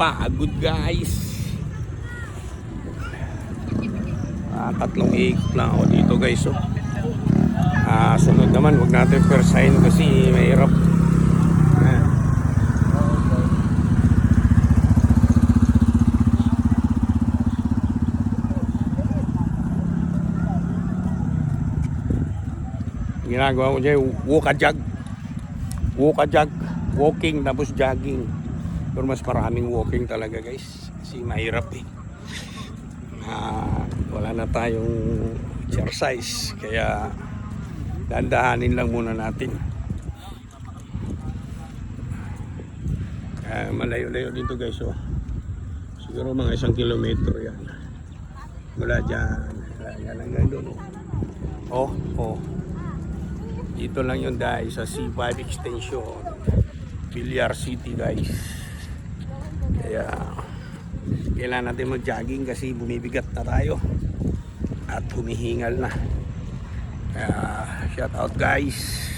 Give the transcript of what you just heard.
pagod guys. Tatlong ikot lang ako dito guys. So, sunod naman, huwag natin persahin kasi mahirap. Ginagawa ko dyan, walking tapos jogging. Pero mas maraming walking talaga guys, kasi mahirap eh. Wala na tayong exercise, kaya dandahanin lang muna natin. Malayo-layo dito guys, oh. Siguro mga 1 kilometro yan mula dyan. Yan hanggang doon, oh. Dito lang yun guys, sa C5 extension, Villar City guys. Kaya kailangan natin mag-jogging kasi bumibigat na tayo at humihingal na. Kaya shout out guys.